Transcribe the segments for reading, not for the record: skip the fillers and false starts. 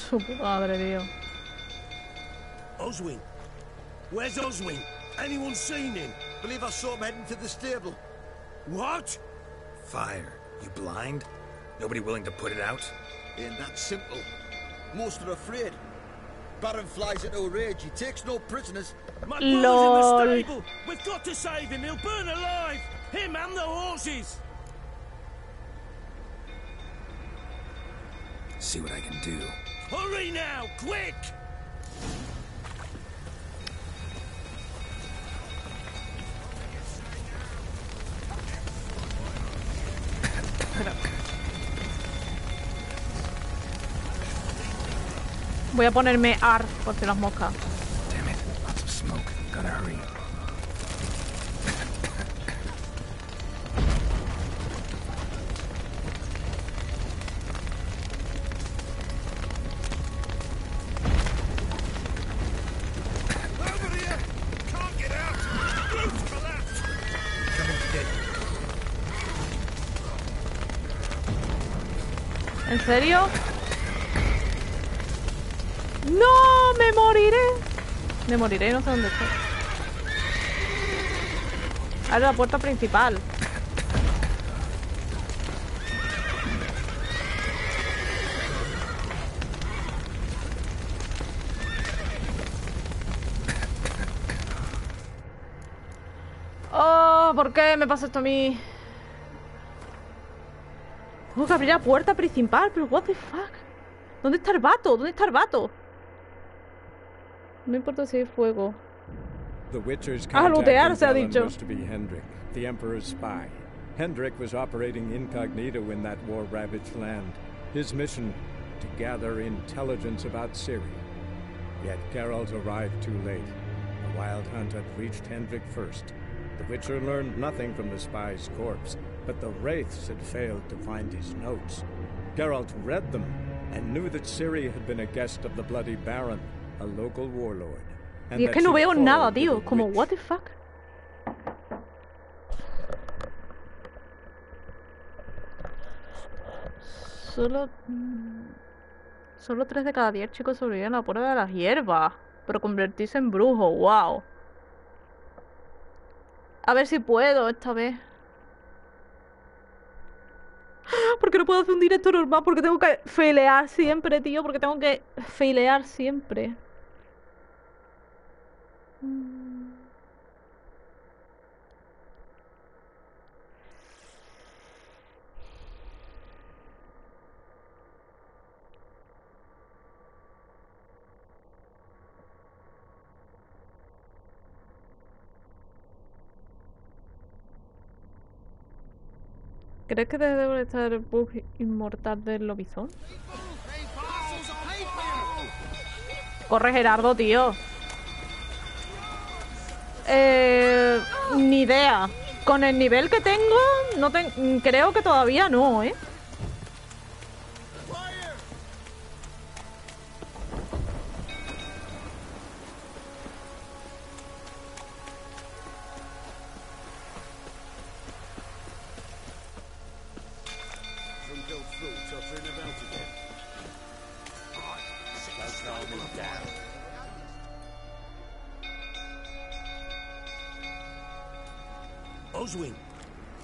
Su puta madre, tío. Oswin. Where's Oswin? Anyone seen him? Believe I saw him heading to the stable. What? Fire. You blind? Nobody willing to put it out? Ain't that simple. Most are afraid. Baron flies into a rage. He takes no prisoners. My brother's LOL. in the stable. We've got to save him. He'll burn alive. Him and the horses. See what I can do. Hurry now, quick! Voy a ponerme AR por si las moscas. Damn it. Lots of smoke. Gotta hurry. Over here! Can't get out! Roof's collapsed! Coming to get you. ¿En serio? ¡No! ¡Me moriré! Me moriré, no sé dónde estoy. Ahora la puerta principal. Oh, ¿por qué me pasa esto a mí? Tengo que abrir la puerta principal, pero what the fuck. ¿Dónde está el vato? ¿Dónde está el vato? No importa si hay fuego. The Witcher's lootear, contact se ha in Barón dicho. was to be Hendrik, the Emperor's spy. Hendrik was operating incognito in that war-ravaged land. His mission, to gather intelligence about Ciri. Yet Geralt arrived too late. The Wild Hunt had reached Hendrik first. The Witcher learned nothing from the spy's corpse, but the Wraiths had failed to find his notes. Geralt read them and knew that Ciri had been a guest of the Bloody Baron, a local warlord. And Y es that que no she'd veo nada, quarreled with tío. a Como, witch. what the fuck. Solo... Solo 3 de cada 10 chicos sobreviven a la prueba de las hierbas. Pero convertirse en brujo, wow. A ver si puedo esta vez. Porque no puedo hacer un directo normal. Porque tengo que failear siempre, tío. Porque tengo que failear siempre. ¿Crees que debe estar el bug inmortal del lobizón? Corre, Gerardo, tío. Ni idea. Con el nivel que tengo, no creo que todavía no, ¿eh? Oswin.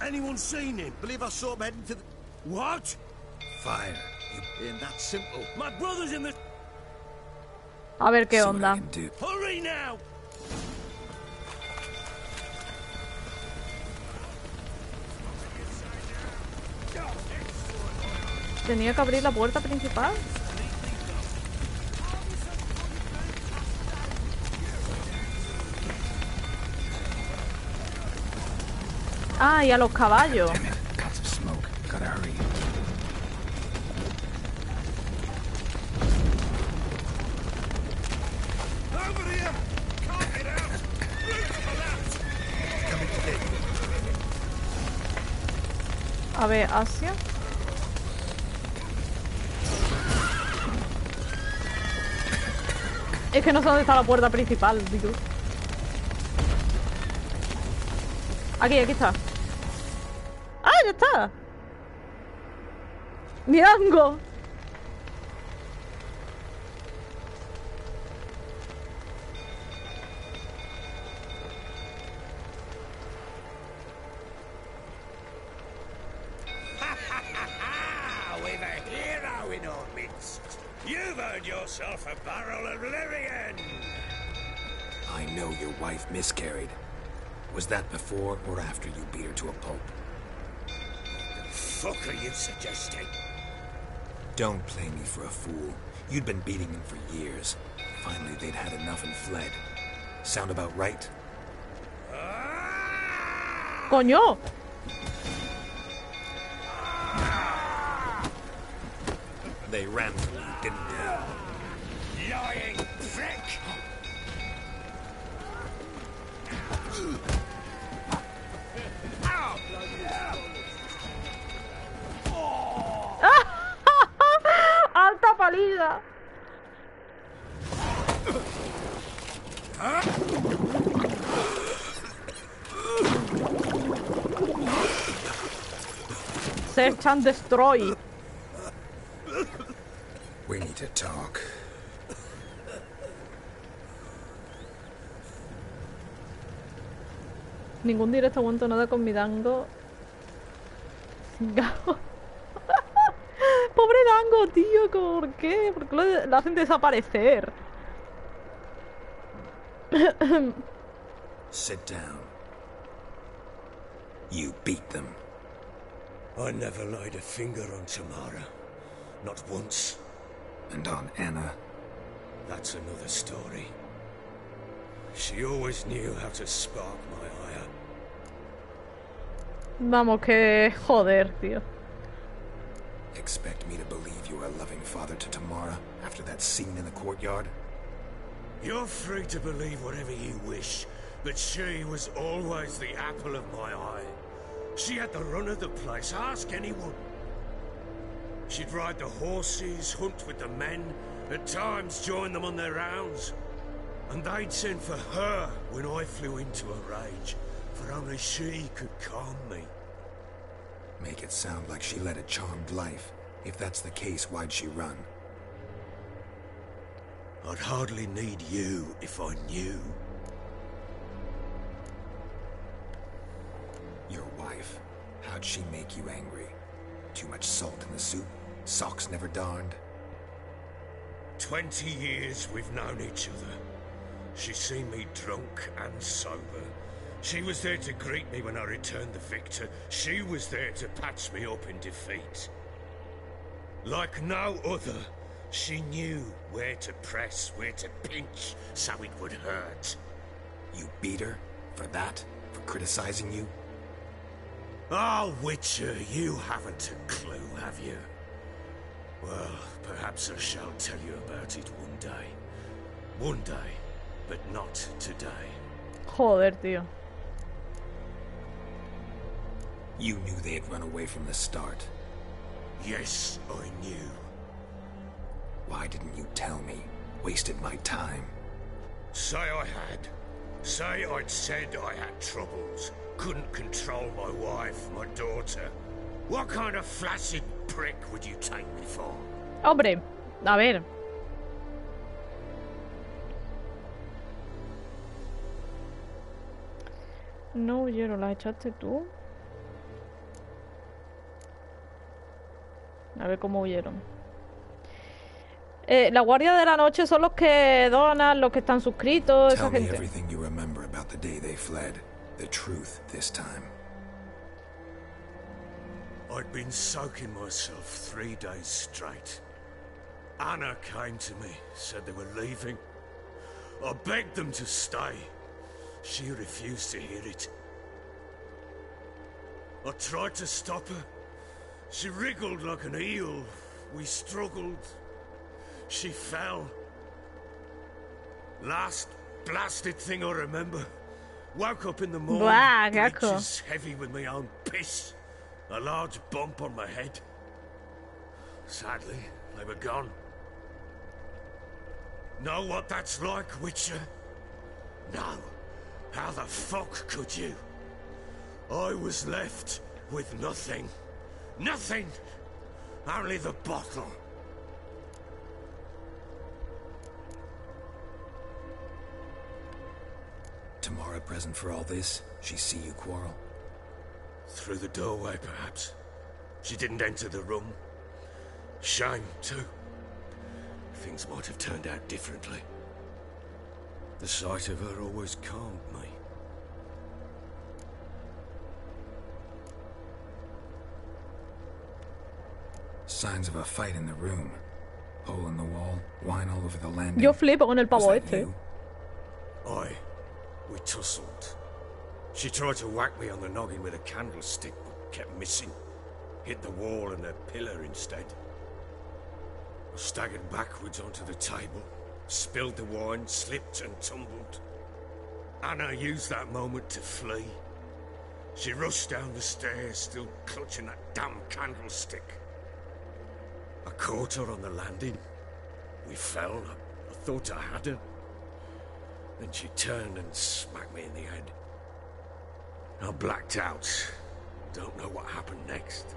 Anyone seen him? Believe I saw him heading to the... What? Fire. Ain't that simple. My brother's in the... A ver qué See what I onda. can do. Hurry now! Tenía que abrir la puerta principal. Ah, y a los caballos. Damn it. Lots of smoke. Gotta hurry. Over here! Can't get out! Roof's collapsed! Coming to get you. A ver, Asia. Es que no sé dónde está la puerta principal, tío. Aquí está. ¡Ah, ya está! ¡Mirango! in our midst. You've earned yourself a barrel of Lyrian. I know your wife miscarried. Was that before or after you beat her to a pulp? The fuck are you suggesting? Don't play me for a fool. You'd been beating them for years. Finally, they'd had enough and fled. Sound about right? ¡Coño! They ran from you, didn't they? Lying prick! ¡Alta paliza! Search and destroy. We need to talk. Ningún directo aguanto nada con mi dango. Dango. Pobre dango, tío. ¿Por qué? ¿Por qué lo hacen desaparecer? Sit down. You beat them. I never laid a finger on Tamara. Not once. And on Anna. That's another story. She always knew how to spark my ire. Vamos, que joder, tío. Expect me to believe you were a loving father to Tamara after that scene in the courtyard? You're free to believe whatever you wish, but she was always the apple of my eye. She had the run of the place, ask anyone. She'd ride the horses, hunt with the men, at times join them on their rounds. And they'd send for her when I flew into a rage, for only she could calm me. Make it sound like she led a charmed life. If that's the case, why'd she run? I'd hardly need you if I knew. Your wife. How'd she make you angry? Too much salt in the soup? Socks never darned? 20 years we've known each other. She's seen me drunk and sober. She was there to greet me when I returned the victor. She was there to patch me up in defeat. Like no other, she knew where to press, where to pinch, so it would hurt. You beat her? For that? For criticizing you? Oh, Witcher, you haven't a clue, have you? Well, perhaps I shall tell you about it one day. One day, but not today. Joder, tío. You knew they had run away from the start. Yes, I knew. Why didn't you tell me? Wasted my time. Say I had. Say I'd said I had troubles. Couldn't control my wife, my daughter. What kind of flaccid prick would you take me for? Hombre, a ver. No huyeron, ¿las echaste tú? A ver cómo huyeron. La guardia de la noche son los que donan, los que están suscritos, esa Tell me gente. everything you remember about the day they fled. The truth this time. I'd been soaking myself 3 days straight. Anna came to me, said they were leaving. I begged them to stay. She refused to hear it. I tried to stop her. She wriggled like an eel. We struggled. She fell. Last blasted thing I remember. Woke up in the morning, breeches heavy with my own piss. A large bump on my head. Sadly, they were gone. Know what that's like, Witcher? No. How the fuck could you? I was left with nothing. Nothing! Only the bottle. Tamara present for all this? She see you quarrel? Through the doorway, perhaps. She didn't enter the room. Shame, too. Things might have turned out differently. The sight of her always calmed me. Signs of a fight in the room. Hole in the wall, wine all over the landing. Yo flipo con el pavo Was that este. you? Aye, we tussled. She tried to whack me on the noggin with a candlestick, but kept missing. Hit the wall and a pillar instead. I staggered backwards onto the table, spilled the wine, slipped and tumbled. Anna used that moment to flee. She rushed down the stairs, still clutching that damn candlestick. I caught her on the landing. We fell. I thought I had her. Then she turned and smacked me in the head. I blacked out. Don't know what happened next.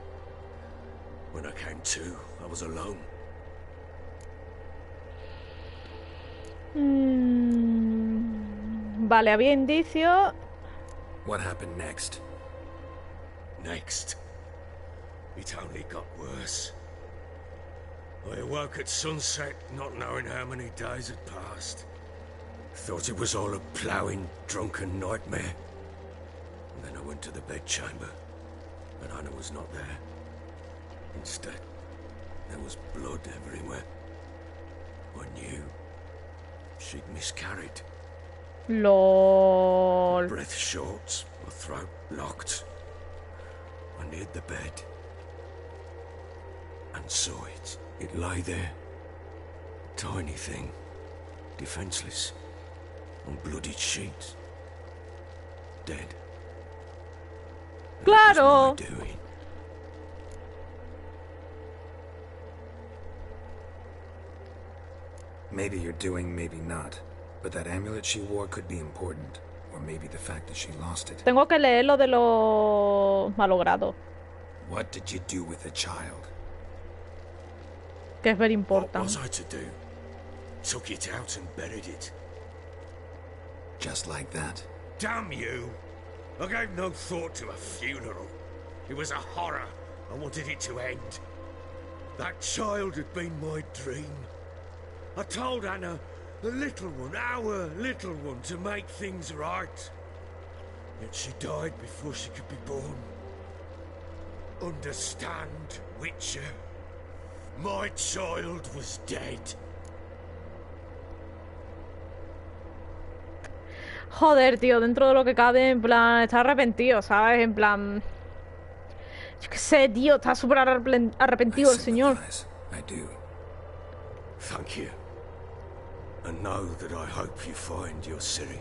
When I came to, I was alone. Vale, había indicios. What happened next? Next, it only got worse. I awoke at sunset, not knowing how many days had passed. Thought it was all a ploughing, drunken nightmare. And then I went to the bedchamber, but Anna was not there. Instead, there was blood everywhere. I knew she'd miscarried. LOL. Breath short, my throat locked. I neared the bed and saw it. It lay there, tiny thing, defenseless, on bloodied sheets, dead. Claro. That was my doing. Maybe you're doing, maybe not. But that amulet she wore could be important. Or maybe the fact that she lost it. Tengo que leer lo de los malogrados, What did you do with the child? que es very What important. was I to do? Took it out and buried it. Just like that? Damn you! I gave no thought to a funeral. It was a horror. I wanted it to end. That child had been my dream. I told Anna, the little one, our little one, to make things right. Yet she died before she could be born. Understand, Witcher? My child was dead. Joder, tío, dentro de lo que cabe, en plan, está arrepentido, ¿sabes? En plan... Yo qué sé, tío, está súper arrepentido el señor. sympathize. I do. Thank you. And know that I hope you find your Ciri.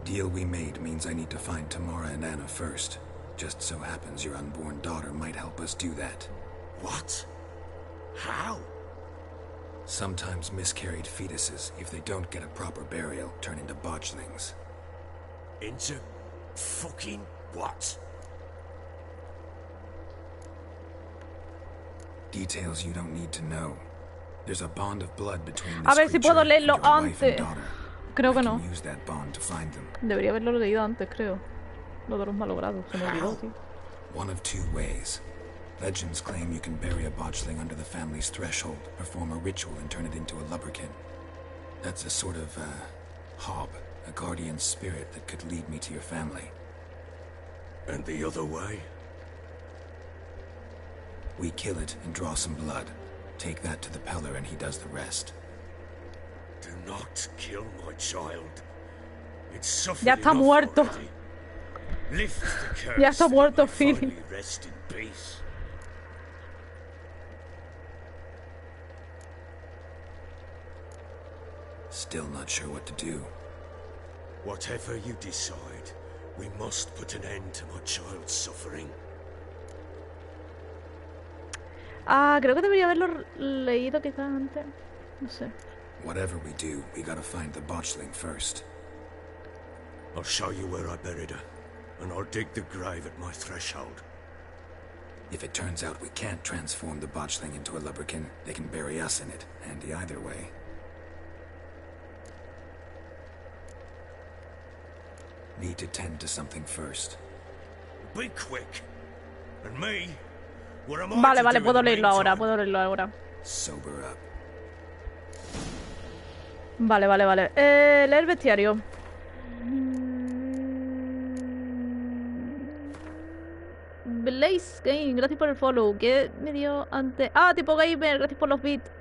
Deal we made means I need to find Tamara and Anna first. Just so happens your unborn daughter might help us do that. What? How? Sometimes miscarried fetuses, if they don't get a proper burial, turn into botchlings. Into fucking what? Details you don't need to know. There's a bond of blood between A this ver si creature puedo and leerlo your wife and antes. daughter. Creo que I no. can use that bond to find them. Debería haberlo leído antes, creo. Lo de los malogrados, se me olvidó, tío. One of two ways. Legends claim you can bury a botchling under the family's threshold, perform a ritual and turn it into a lubberkin. That's a sort of, hob, a guardian spirit that could lead me to your family. And the other way? We kill it and draw some blood. Take that to the Peller and he does the rest. Do not kill my child. It's suffered Ya está enough muerto. already. Lift the curse. Ya está that it muerto, may Philip. finally rest in peace. Still not sure what to do. Whatever you decide, we must put an end to my child's suffering. Ah, creo que debería haberlo leído quizás antes. No sé. Whatever we do, we gotta find the botchling first. I'll show you where I buried her, and I'll dig the grave at my threshold. If it turns out we can't transform the botchling into a lubberkin, they can bury us in it, handy either way. Need to tend to something first. Be quick. And me? What am I Vale, to vale, do puedo in the leerlo ahora, meantime? puedo leerlo ahora. Sober up. Vale, vale, vale. Leer bestiario. Blaze Game, gracias por el follow. ¿Qué me dio antes? Ah, tipo gamer, gracias por los bits.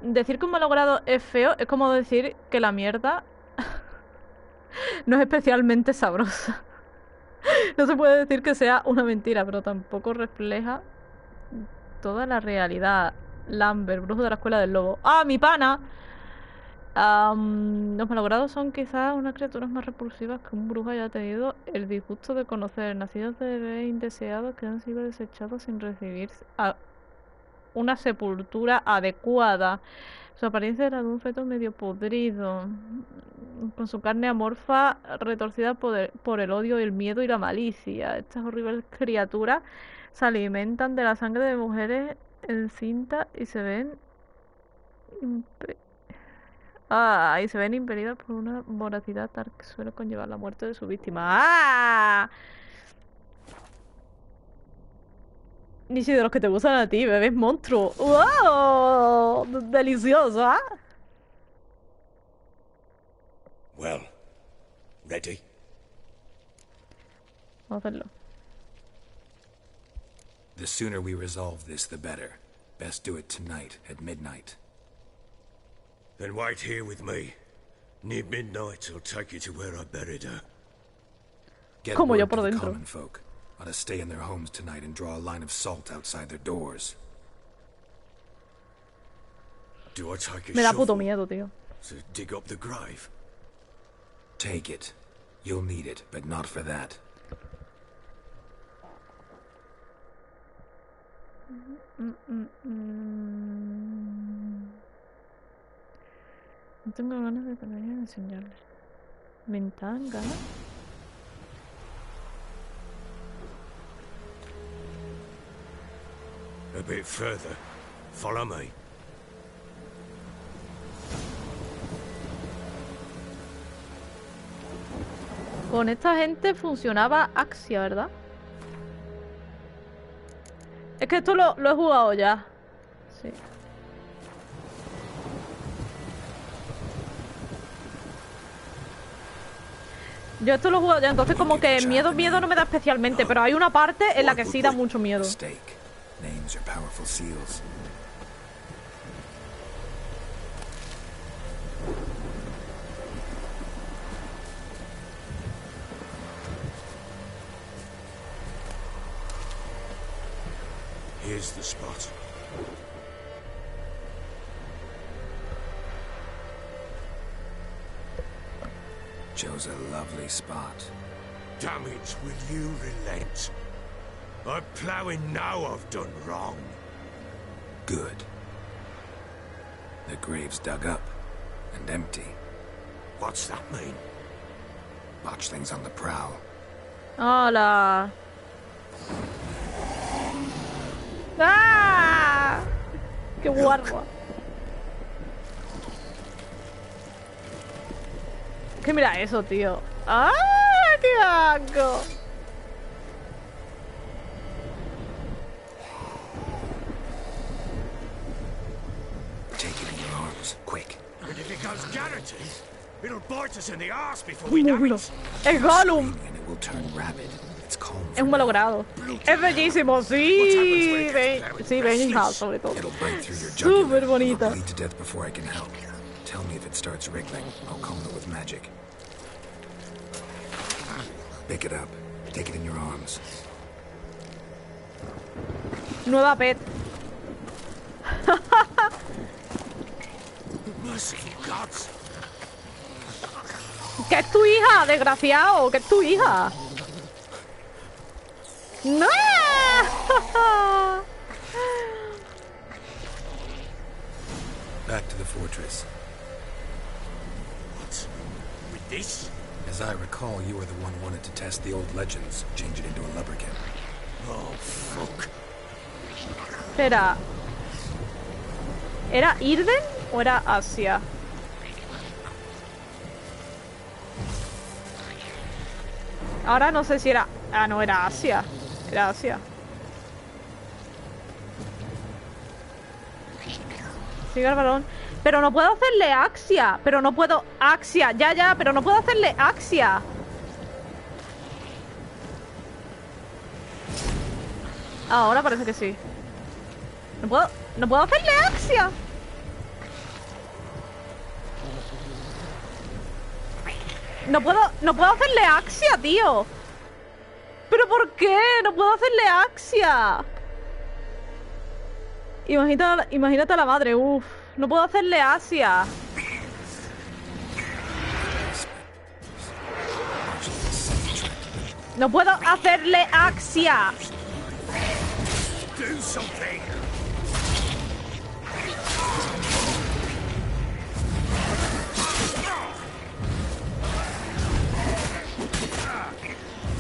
Decir que un malogrado es feo es como decir que la mierda no es especialmente sabrosa. No se puede decir que sea una mentira, pero tampoco refleja toda la realidad. Lambert, brujo de la escuela del lobo. ¡Ah, mi pana! Los malogrados son quizás unas criaturas más repulsivas que un brujo haya tenido el disgusto de conocer. Nacidos de bebés indeseados que han sido desechados sin recibir una sepultura adecuada. Su apariencia era de un feto medio podrido, con su carne amorfa retorcida por el odio, el miedo y la malicia. Estas horribles criaturas se alimentan de la sangre de mujeres encintas y se ven impelidas por una voracidad tal que suele conllevar la muerte de su víctima. ¡Ah! Ni si de los que te gustan a ti, bebés monstruo. ¡Wow! Delicioso, ¿ah? Well, ready? Vamos a hacerlo. The sooner we resolve this, the better. Best do it tonight, at midnight. Then wait here with me. Near midnight, I'll take you to where I buried her. Get Como yo word por to the dentro. common folk. Ought to stay in their homes tonight and draw a line of salt outside their doors. Do I take a Me da puto shovel miedo, tío. to dig up the grave? Take it. You'll need it, but not for that. No tengo ganas de enseñarle. Mentanga. A bit further. Follow me. Con esta gente funcionaba Axia, ¿verdad? Es que esto lo he jugado ya. Sí. Yo esto lo he jugado ya, entonces como que miedo no me da especialmente, pero hay una parte en la que sí da mucho miedo. Mistake. Names are powerful seals. Here's the spot. Chose a lovely spot. Damn it, will you relent? I'm ploughing now I've done wrong. Good. The grave's dug up and empty. What's that mean? Botchlings on the prowl. ¡Hola! ¡Ah! ¡Qué guarro! Que mira eso, tío. ¡Ah! ¡Qué asco! Take it in your arms, quick. And if it goes garroted, it'll bite us in the arse before we know ¡Uy, it. ¡Es Gollum! And it will turn rabid. It's calm. Es un malogrado. Es bellísimo, sí. Sí, Benja, sobre todo. It'll bite through your jugular. Súper bonita. You'll bleed to death before I can help. Tell me if it starts wriggling. I'll calm it with magic. Pick it up. Take it in your arms. Nueva pet. Merciful gods. ¿Qué es tu hija, desgraciado? ¿Qué es tu hija? ¡No! Back to the fortress. What? With this? As I recall, you were the one who wanted to test the old legends, change it into a lubricant. Oh, fuck. Espera. ¿Era Irden o era Asia? Ahora no sé si era... Ah, no, era Asia. Era Asia. Sigue al Barón. Pero no puedo hacerle Axia. Pero no puedo... Axia. Ya, pero no puedo hacerle Axia. Ahora parece que sí. No puedo hacerle Axia. No puedo hacerle Axia, tío. ¿Pero por qué? No puedo hacerle Axia. Imagínate a la madre, uff. No puedo hacerle Axia. No puedo hacerle Axia. Do something.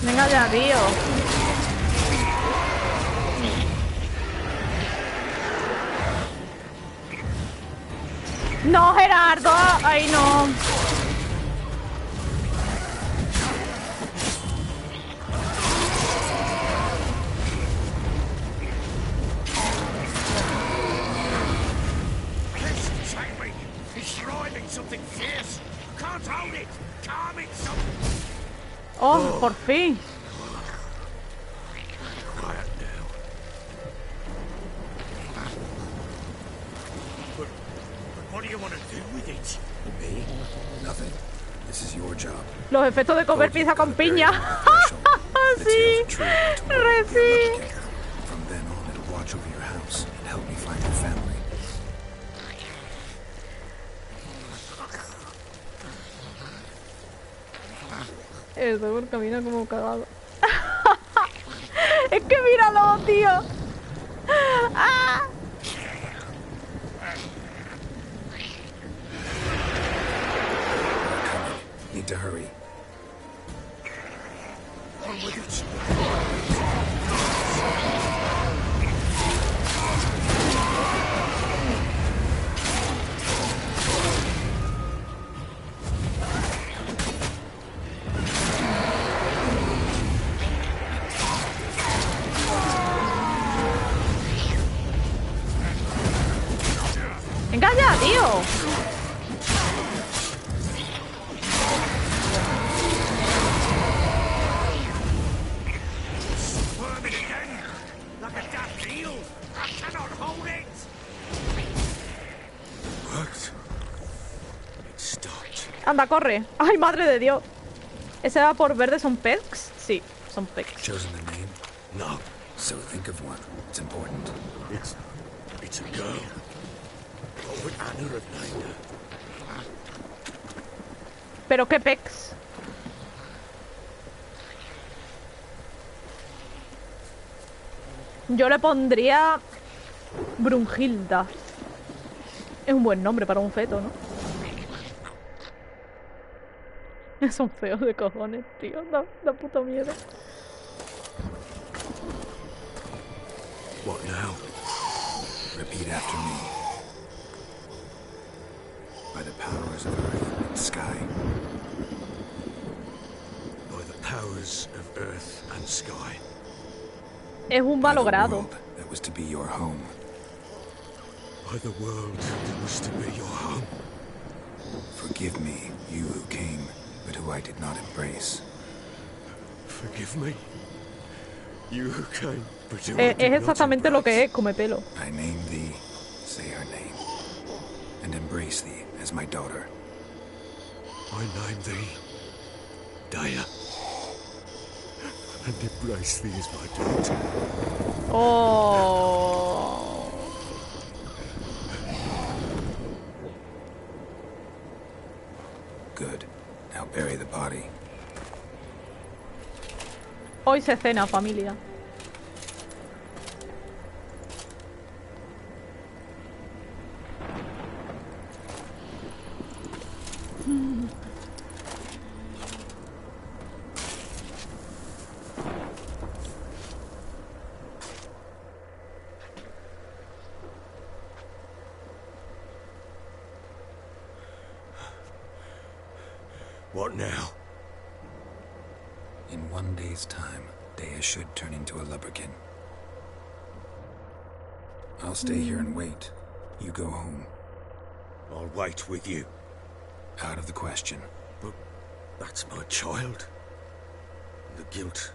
Venga ya, tío. No, Gerardo. Ay, no. Oh, por fin. Quiet now. But what do you want to do with it? Me? Nothing. This is your job. Los efectos de comer pizza con piña. Sí, re sí. From then on, it'll watch over your house and help me find your family. El seguro camina como cagado. Es que míralo, tío. ¡Ah! Need to hurry. On with it. Venga ya, tío. Anda, corre. Ay, madre de Dios. ¿Ese va por verde son pecs? Sí, son pecs. Chosen the name? No, So think of one. It's important. it's a girl. What would Anna have named her? ¿Pero qué pecs? Yo le pondría Brunhilda. Es un buen nombre para un feto, ¿no? Son feos de cojones, tío. Da puto miedo. What now? Repeat after me. By the powers of earth and sky. By the powers of earth and sky. Es un By the malogrado. world that was to be your home. By the world that was to be your home. Forgive me, you who came, but who I did not embrace. Forgive me. You who came, but who I Es did not exactamente lo que embrace. es, come pelo. I name thee, say her name, and embrace thee as my daughter. I name thee Daya, and embrace thee as my daughter. Oh. Good. Now bury the body. Hoy se cena, familia. What now? In 1 day's time, Dea should turn into a lubberkin. I'll stay here and wait. You go home. I'll wait with you. Out of the question. But that's my child. The guilt,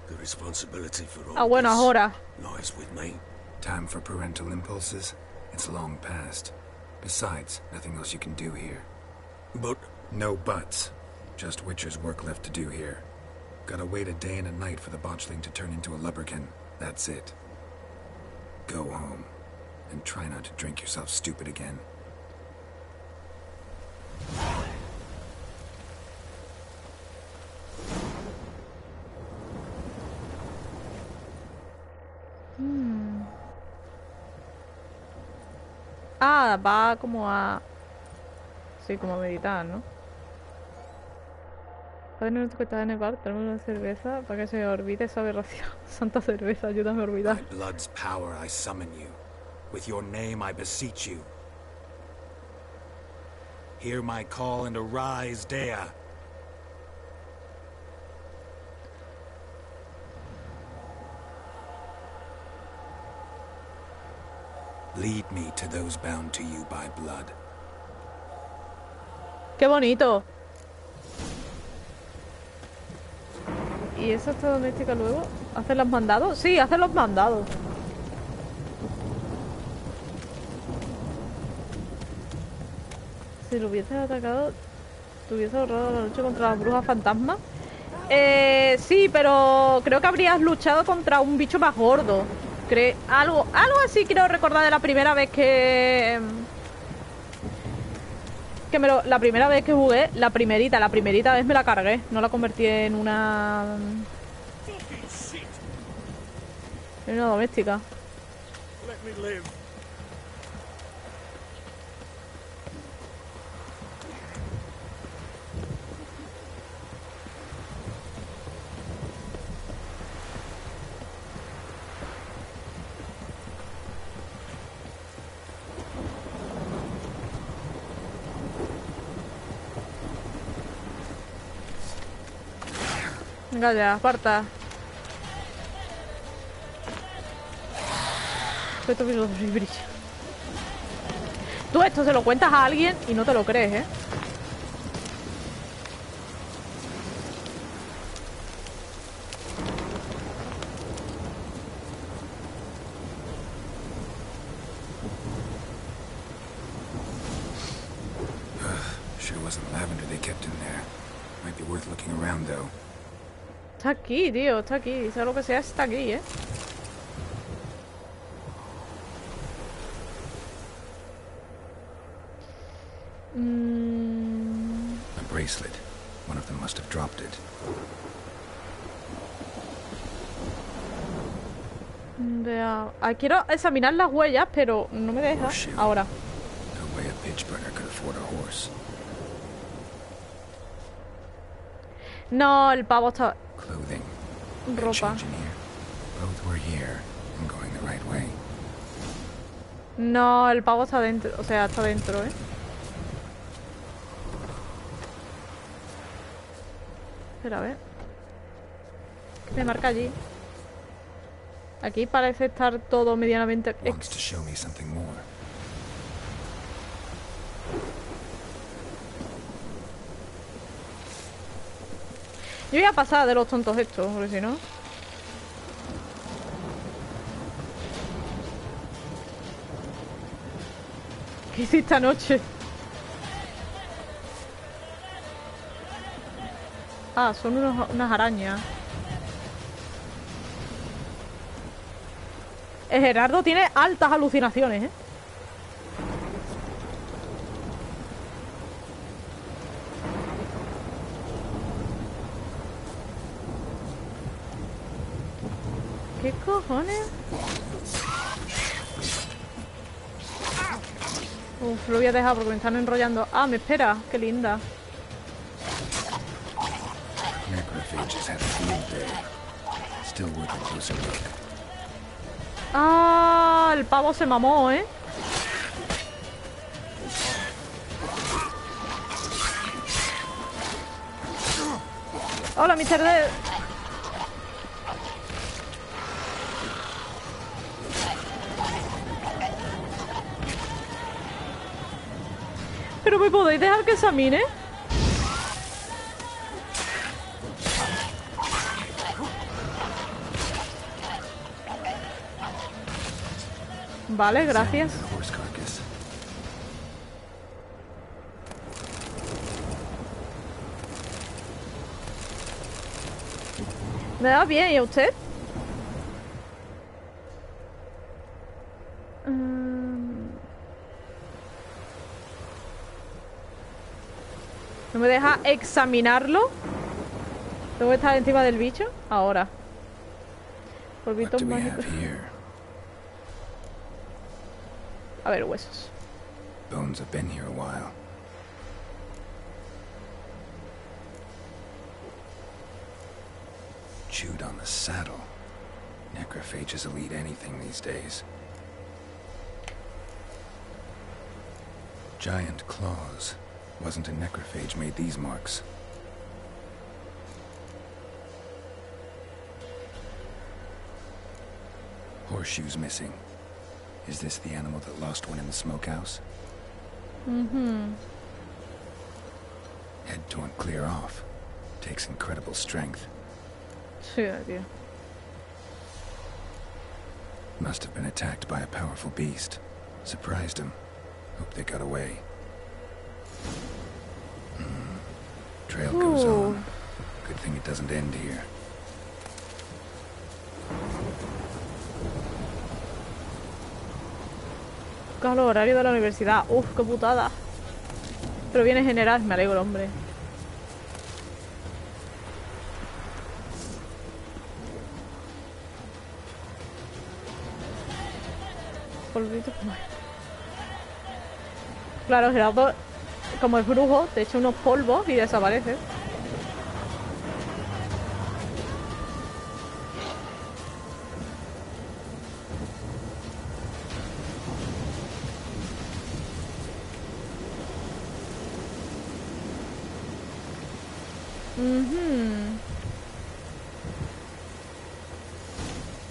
the responsibility for all bueno, this ahora. lies with me. Time for parental impulses? It's long past. Besides, nothing else you can do here. But No buts. Just Witcher's work left to do here. Gotta wait a day and a night for the botchling to turn into a lubberkin. That's it. Go home. And try not to drink yourself stupid again. Ah, va como a... Sí, como a meditar, ¿no? Cada minuto que estás en el bar, tráeme una cerveza para que se olvide esa aberración. Santa cerveza, ayúdame a olvidar. By blood's power I summon you. With your name I beseech you. Hear my call and arise, Dea. Lead me to those bound to you by blood. ¡Qué bonito! ¿Y esa está doméstica luego? ¿Hace los mandados? Sí, hace los mandados. Si lo hubieses atacado, te hubiese ahorrado la lucha contra las brujas fantasmas. Sí, pero creo que habrías luchado contra un bicho más gordo. Algo así quiero recordar de la primera vez que la primera vez que jugué, la primerita vez me la cargué, no la convertí en una doméstica. let me live. Venga ya, aparta. Esto brilla. Tú esto se lo cuentas a alguien y no te lo crees, ¿eh? Sure wasn't lavender they kept in there. Might be worth looking around though. Está aquí, tío, está aquí. Sea lo que sea, está aquí, ¿eh? A bracelet. One of them must have dropped it. Vea. Quiero examinar las huellas, pero no me deja. Ahora. No way a pitch burner could afford a horse. No, el pavo está... Clothing. Ropa. Change in here. Both were here. I'm going the right way. No, el pavo está dentro. O sea, está dentro, ¿eh? Espera, a ver. ¿Qué me marca allí? Aquí parece estar todo medianamente... Wants to show me something more. Yo voy a pasar de los tontos estos, porque si no... ¿Qué hiciste anoche? Ah, son unas arañas. Gerardo tiene altas alucinaciones, ¿eh? ¿Qué cojones? Uf, lo voy a dejar porque me están enrollando. Ah, me espera. Qué linda. Necrophages had a field day. Still worth a closer look. Ah, el pavo se mamó, ¿eh? Hola, Mr. D. ¿Pero me podéis dejar que examine? Vale, gracias. ¿Me da bien? ¿Y a usted? ¿No me deja examinarlo? ¿Tengo que estar encima del bicho? Ahora. Polvitos mágicos. A ver, huesos. Bones have been here a while. Chewed on the saddle. Necrophages will eat anything these days. Giant claws. Wasn't a necrophage made these marks. Horseshoes missing. Is this the animal that lost one in the smokehouse? Mm-hmm. Head torn clear off. Takes incredible strength. Sí, tío. Must have been attacked by a powerful beast. Surprised him. Hope they got away. Trail goes on. Good thing it doesn't end here. Los horarios de la universidad. Uf, qué putada. Pero viene general, me alegro, hombre. Polvitos. Claro, Gerardo, como es brujo, te echa unos polvos y desaparece.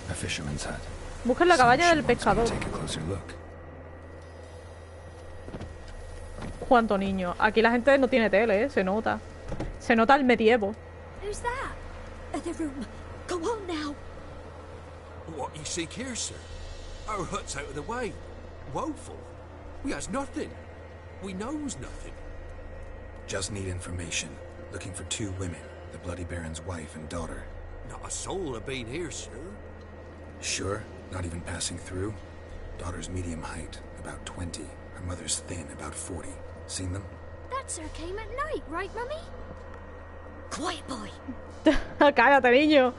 A fisherman's hut. Busca la cabaña del pescador. Take a closer look. Cuánto niño. Aquí la gente no tiene tele, ¿eh? Se nota. Se nota el medievo. Who's that? The room. Go on now. What you seek here, sir? Our hut's out of the way. Woeful. We has nothing. We knows nothing. Just need information. Looking for 2 women. The Bloody Baron's wife and daughter. Not a soul have been here, sir. Sure? Not even passing through? Daughter's medium height, about 20. Her mother's thin, about 40. Seen them? That sir came at night, right, Mummy? Quiet, boy. Cállate, niño.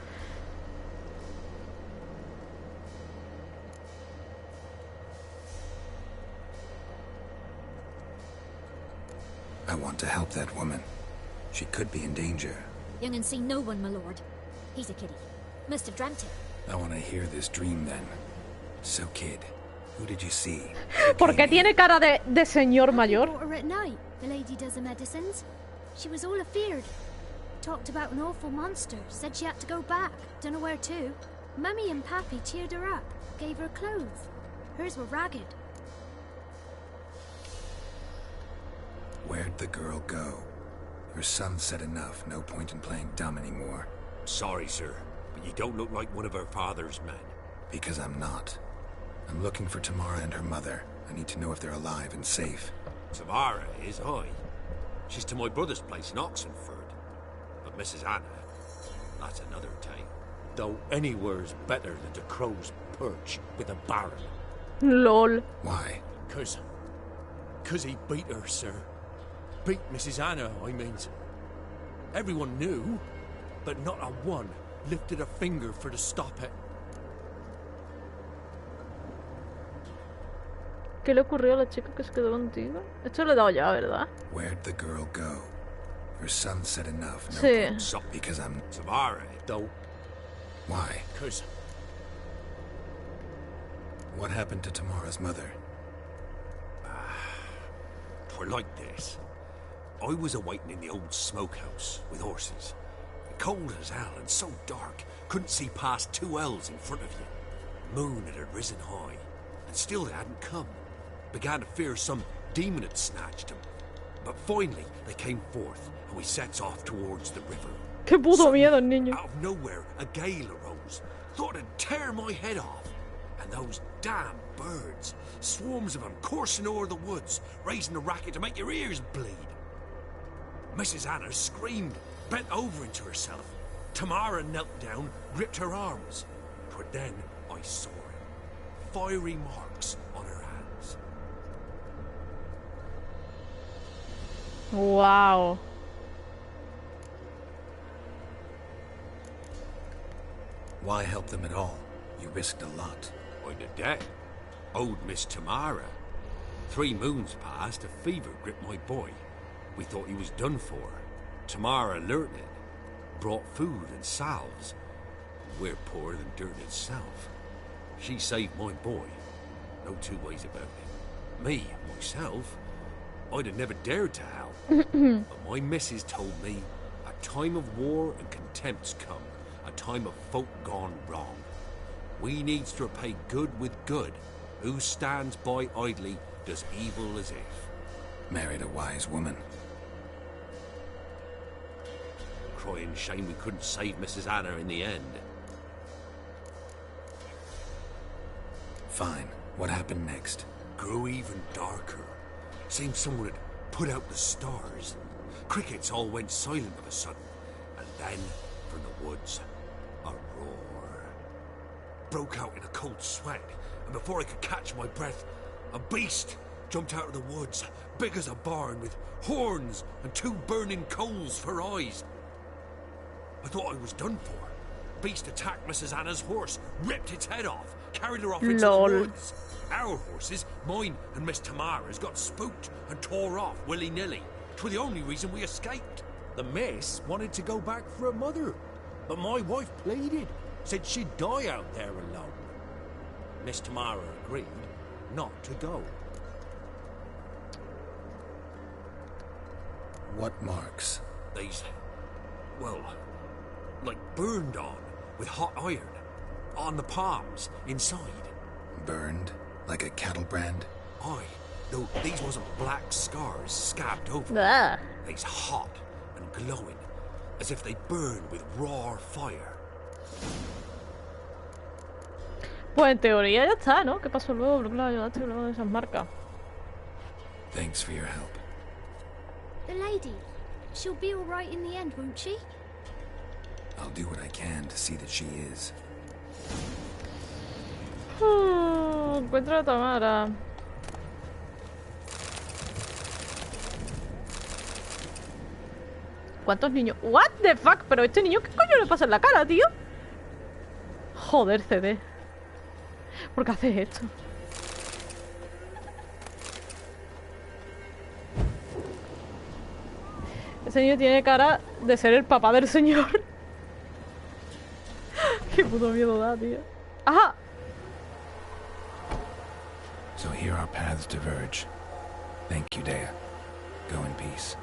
I want to help that woman. She could be in danger. Young and seen no one, my lord. He's a kiddie. Must have dreamt it. I want to hear this dream then. So, kid, who did you see? ¿Por qué tiene cara de señor mayor? Brought her at night. The lady does the medicines. She was all afeared. Talked about an awful monster. Said she had to go back. Don't know where to. Mummy and Pappy cheered her up. Gave her clothes. Hers were ragged. Where'd the girl go? Her son said enough. No point in playing dumb anymore. Sorry, sir, but you don't look like one of her father's men. Because I'm not. I'm looking for Tamara and her mother. I need to know if they're alive and safe. Tamara is, aye. She's to my brother's place in Oxenford. But Mrs. Anna, that's another tale. Though anywhere's better than the crow's perch with a Baron. LOL. Why? Cause he beat her, sir. Beat Mrs. Anna, I mean. Everyone knew, but not a one lifted a finger for to stop it. ¿Qué le ocurrió a la chica que se quedó contigo? Esto lo he dado ya, ¿verdad? Where'd the girl go? Her son said enough. No Sí. point. Stop because I'm... Tamara, don't. Why? Cause What happened to Tamara's mother? twere like this. I was awaiting in the old smokehouse with horses. cold as hell and so dark, couldn't see past 2 ells in front of you. Moon had risen high, and still they hadn't come. Began to fear some demon had snatched them. But finally, they came forth, and we sets off towards the river. Qué puto miedo, Suddenly, niño. out of nowhere, a gale arose. Thought it'd tear my head off. And those damn birds, swarms of them coursing over the woods, raising a racket to make your ears bleed. Mrs. Anna screamed, bent over into herself. Tamara knelt down, gripped her arms. For then I saw it. Fiery marks on her hands. Wow. Why help them at all? You risked a lot. By the debt. Owed Miss Tamara. 3 moons passed, a fever gripped my boy. We thought he was done for. Tamara learnt it. Brought food and salves. We're poorer than dirt itself. She saved my boy. No 2 ways about it. Me, myself, I'd have never dared to help. But my missus told me a time of war and contempt's come. A time of folk gone wrong. We needs to repay good with good. Who stands by idly does evil as if. Married a wise woman. Crying shame we couldn't save Mrs. Anna in the end. Fine. What happened next? Grew even darker. Seemed someone had put out the stars. Crickets all went silent of a sudden. And then, from the woods, a roar. Broke out in a cold sweat, and before I could catch my breath, a beast jumped out of the woods, big as a barn, with horns and 2 burning coals for eyes. I thought I was done for. Beast attacked Mrs. Anna's horse, ripped its head off, carried her off into Lol. the woods. Our horses, mine and Miss Tamara's, got spooked and tore off willy-nilly. 'Twere the only reason we escaped. The miss wanted to go back for her mother, but my wife pleaded, said she'd die out there alone. Miss Tamara agreed not to go. What marks? These, well, like burned on with hot iron. On the palms, inside. Burned? Like a cattle brand? Aye, though these wasn't black scars scabbed over. Ah. They's hot and glowing, as if they burn with raw fire. Pues en teoría ya está, ¿no? ¿Qué pasó luego? ¿Por qué la ayudaste luego de esas marcas? Thanks for your help. The lady. She'll be all right in the end, won't she? I'll do what I can to see that she is. Encuentra a Tamara. ¿Cuántos niños? What the fuck? Pero este niño, ¿qué coño le pasa en la cara, tío? Joder, CD. ¿Por qué haces esto? Ese niño tiene cara de ser el papá del señor. Qué puto miedo da, tío. ¡Ajá! So here our paths diverge. Thank you, Dea. Go in peace.